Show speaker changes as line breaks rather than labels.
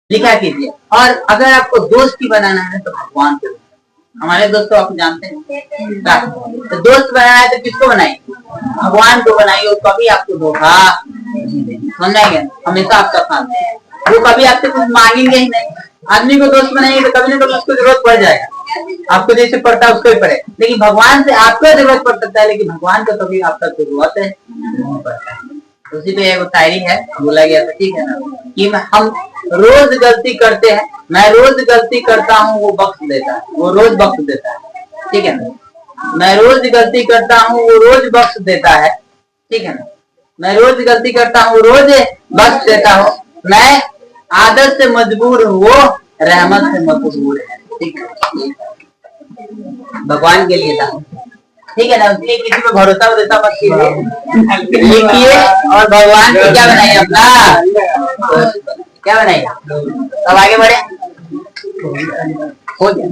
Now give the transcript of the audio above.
लिखा कीजिए। और अगर आपको दोस्ती बनाना है तो भगवान को, हमारे दोस्त तो आप जानते हैं, तो दोस्त बनाना है तो किसको बनाइए? भगवान को बनाइए। कभी आपको धोखा समझाएंगे, हमेशा आपका साथ है, वो कभी आपसे कुछ मांगेंगे ही नहीं। आदमी को दोस्त बनाएंगे तो कभी ना कभी उसको जरूरत पड़ जाएगा, आपको जैसे पड़ता है उसको ही पड़े। लेकिन भगवान से आपको जरूरत पड़ सकता है, लेकिन भगवान को कभी आपका जरूरत है नहीं पड़ता है। उसी पे एक शायरी है, बोला गया था, ठीक है ना, कि हम रोज गलती करते हैं, मैं रोज गलती करता हूँ, वो बख्श देता है, वो रोज बख्श देता है, ठीक है ना। मैं रोज गलती करता हूँ, वो रोज बख्श देता है, ठीक है ना। मैं रोज गलती करता हूँ, रोज बख्श देता हूँ। मैं आदत से मजबूर हूँ, वो रहमत से मकबूल है, ठीक है। भगवान के लिए था, ठीक है ना। उसलिए किसी पे भरोसा भरोसा मत कीजिए, लिखिए और भगवान को क्या बनाइए अपना, क्या बनाइए, अब आगे बढ़े, हो जाए।